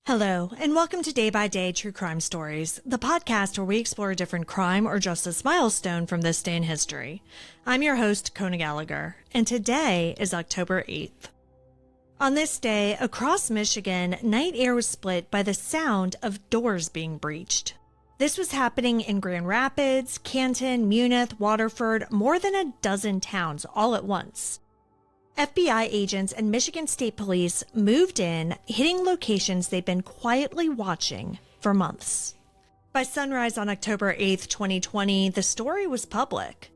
Hello, and welcome to Day by Day True Crime Stories, the podcast where we explore a different crime or justice milestone from this day in history. I'm your host, Kona Gallagher, and today is October 8th. On this day, across Michigan, night air was split by the sound of doors being breached. This was happening in Grand Rapids, Canton, Munith, Waterford, more than a dozen towns all at once. FBI agents and Michigan State Police moved in, hitting locations they'd been quietly watching for months. By sunrise on October 8, 2020, the story was public.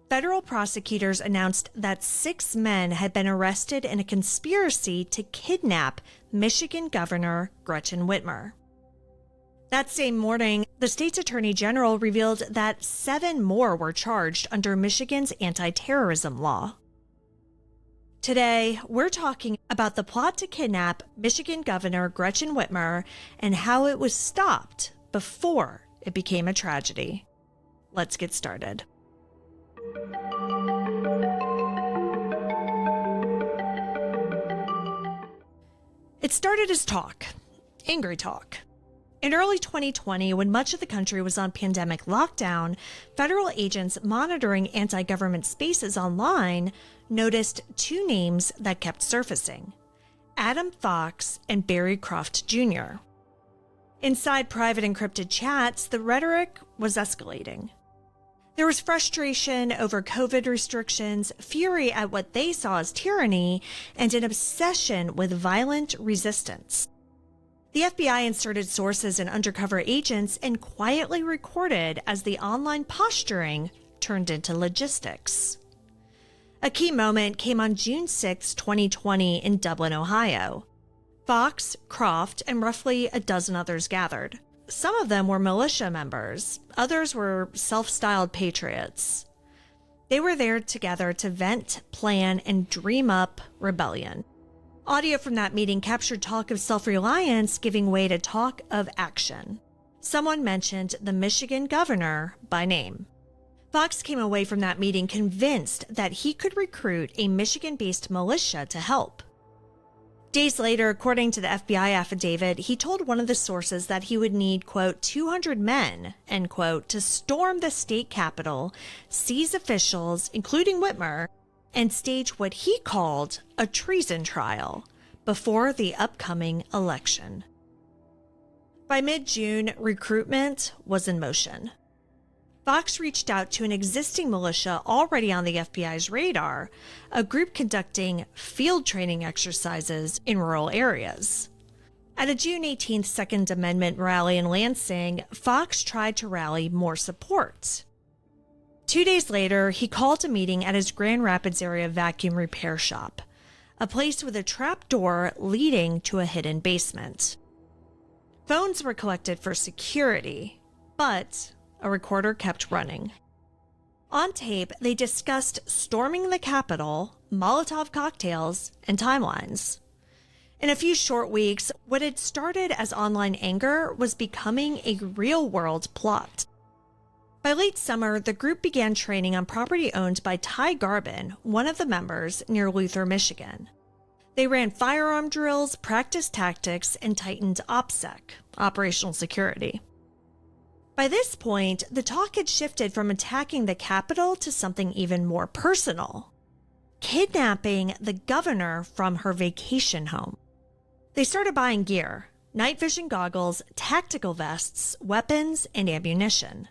Federal prosecutors announced that 6 men had been arrested in a conspiracy to kidnap Michigan Governor Gretchen Whitmer. That same morning, the state's attorney general revealed that 7 more were charged under Michigan's anti-terrorism law. Today, we're talking about the plot to kidnap Michigan Governor Gretchen Whitmer and how it was stopped before it became a tragedy. Let's get started. It started as talk, angry talk. In early 2020, when much of the country was on pandemic lockdown, federal agents monitoring anti-government spaces online noticed 2 names that kept surfacing: Adam Fox and Barry Croft Jr. Inside private encrypted chats, the rhetoric was escalating. There was frustration over COVID restrictions, fury at what they saw as tyranny, and an obsession with violent resistance. The FBI inserted sources and undercover agents and quietly recorded as the online posturing turned into logistics. A key moment came on June 6, 2020 in Dublin, Ohio. Fox, Croft, and roughly a dozen others gathered. Some of them were militia members, others were self-styled patriots. They were there together to vent, plan, and dream up rebellion. Audio from that meeting captured talk of self-reliance giving way to talk of action. Someone mentioned the Michigan governor by name. Fox came away from that meeting convinced that he could recruit a Michigan-based militia to help. Days later, according to the FBI affidavit, he told one of the sources that he would need, quote, 200 men, end quote, to storm the state capitol, seize officials, including Whitmer, and stage what he called a treason trial before the upcoming election. By mid-June, recruitment was in motion. Fox reached out to an existing militia already on the FBI's radar, a group conducting field training exercises in rural areas. At a June 18th Second Amendment rally in Lansing, Fox tried to rally more support. 2 days later, he called a meeting at his Grand Rapids area vacuum repair shop, a place with a trap door leading to a hidden basement. Phones were collected for security, but a recorder kept running. On tape, they discussed storming the Capitol, Molotov cocktails, and timelines. In a few short weeks, what had started as online anger was becoming a real-world plot. By late summer, the group began training on property owned by Ty Garbin, one of the members, near Luther, Michigan. They ran firearm drills, practiced tactics, and tightened OPSEC, operational security. By this point, the talk had shifted from attacking the Capitol to something even more personal: kidnapping the governor from her vacation home. They started buying gear: night vision goggles, tactical vests, weapons, and ammunition.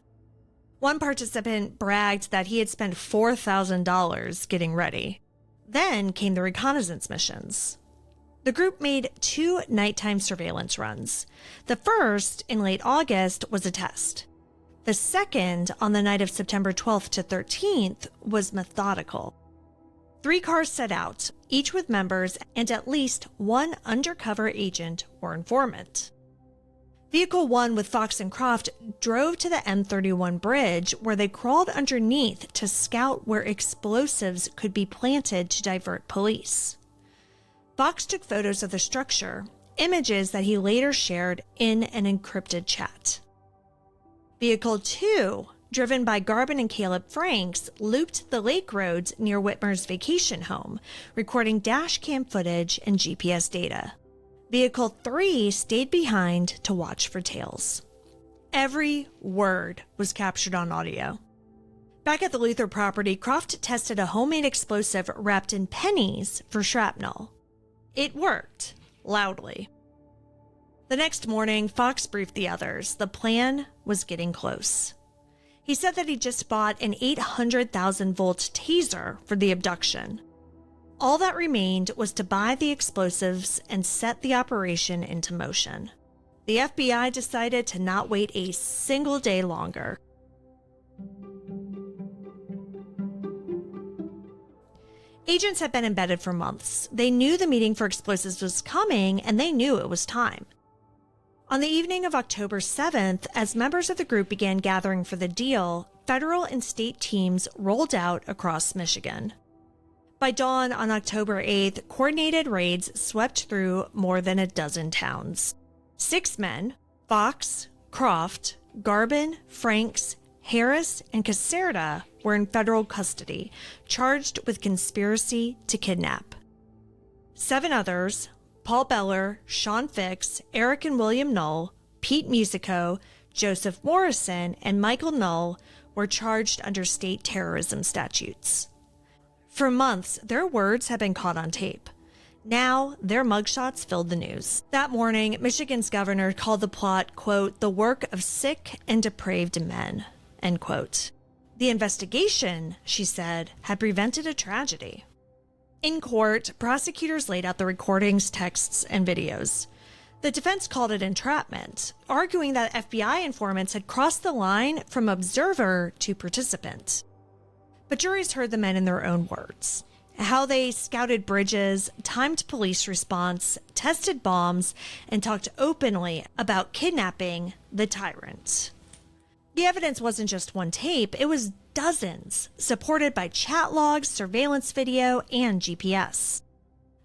One participant bragged that he had spent $4,000 getting ready. Then came the reconnaissance missions. The group made 2 nighttime surveillance runs. The first, in late August, was a test. The second, on the night of September 12th to 13th, was methodical. 3 cars set out, each with members and at least 1 undercover agent or informant. Vehicle 1 with Fox and Croft drove to the M31 bridge, where they crawled underneath to scout where explosives could be planted to divert police. Fox took photos of the structure, images that he later shared in an encrypted chat. Vehicle 2, driven by Garbin and Caleb Franks, looped the lake roads near Whitmer's vacation home, recording dash cam footage and GPS data. Vehicle 3 stayed behind to watch for tails. Every word was captured on audio. Back at the Luther property, Croft tested a homemade explosive wrapped in pennies for shrapnel. It worked, loudly. The next morning, Fox briefed the others. The plan was getting close. He said that he just bought an 800,000-volt taser for the abduction. All that remained was to buy the explosives and set the operation into motion. The FBI decided to not wait a single day longer. Agents had been embedded for months. They knew the meeting for explosives was coming, and they knew it was time. On the evening of October 7th, as members of the group began gathering for the deal, federal and state teams rolled out across Michigan. By dawn on October 8th, coordinated raids swept through more than a dozen towns. 6 men, Fox, Croft, Garbin, Franks, Harris, and Caserta, were in federal custody, charged with conspiracy to kidnap. 7 others, Paul Beller, Sean Fix, Eric and William Null, Pete Musico, Joseph Morrison, and Michael Null, were charged under state terrorism statutes. For months, their words had been caught on tape. Now, their mugshots filled the news. That morning, Michigan's governor called the plot, quote, the work of sick and depraved men, end quote. The investigation, she said, had prevented a tragedy. In court, prosecutors laid out the recordings, texts, and videos. The defense called it entrapment, arguing that FBI informants had crossed the line from observer to participant. But juries heard the men in their own words. How they scouted bridges, timed police response, tested bombs, and talked openly about kidnapping the tyrant. The evidence wasn't just one tape, it was dozens, supported by chat logs, surveillance video, and GPS.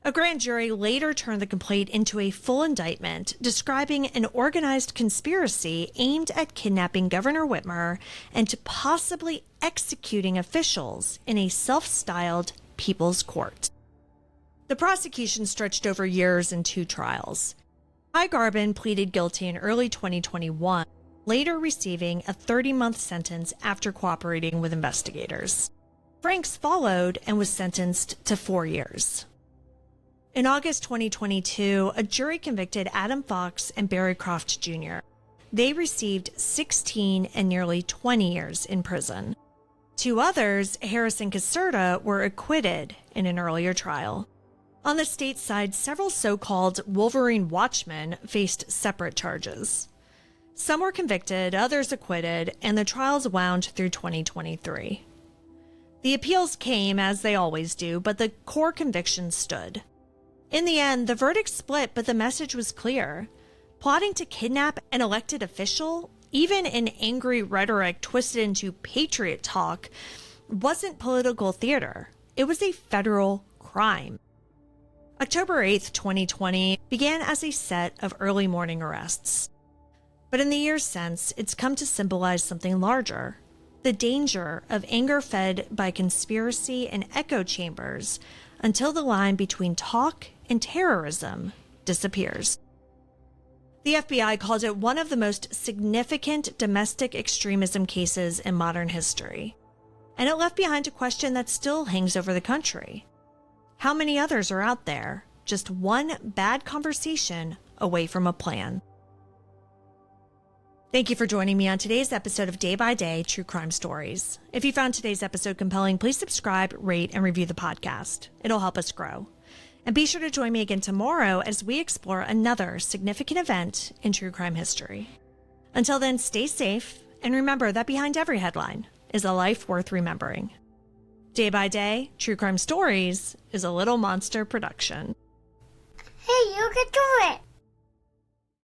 A grand jury later turned the complaint into a full indictment, describing an organized conspiracy aimed at kidnapping Governor Whitmer and to possibly executing officials in a self-styled People's Court. The prosecution stretched over years in 2 trials. Ty Garbin pleaded guilty in early 2021, later receiving a 30-month sentence after cooperating with investigators. Franks followed and was sentenced to 4 years. In August 2022, a jury convicted Adam Fox and Barry Croft Jr. They received 16 and nearly 20 years in prison. 2 others, Harris and Caserta, were acquitted in an earlier trial. On the state side, several so-called Wolverine watchmen faced separate charges. Some were convicted, others acquitted, and the trials wound through 2023. The appeals came, as they always do, but the core convictions stood. In the end, the verdict split, but the message was clear. Plotting to kidnap an elected official, even in angry rhetoric twisted into patriot talk, wasn't political theater. It was a federal crime. October 8th, 2020 began as a set of early morning arrests. But in the years since, it's come to symbolize something larger: the danger of anger fed by conspiracy and echo chambers until the line between talk and terrorism disappears. The FBI called it one of the most significant domestic extremism cases in modern history, and it left behind a question that still hangs over the country. How many others are out there, just one bad conversation away from a plan? Thank you for joining me on today's episode of Day by Day True Crime Stories. If you found today's episode compelling, please subscribe, rate, and review the podcast. It'll help us grow. And be sure to join me again tomorrow as we explore another significant event in true crime history. Until then, stay safe, and remember that behind every headline is a life worth remembering. Day by Day True Crime Stories is a Little Monster production. Hey, you can do it!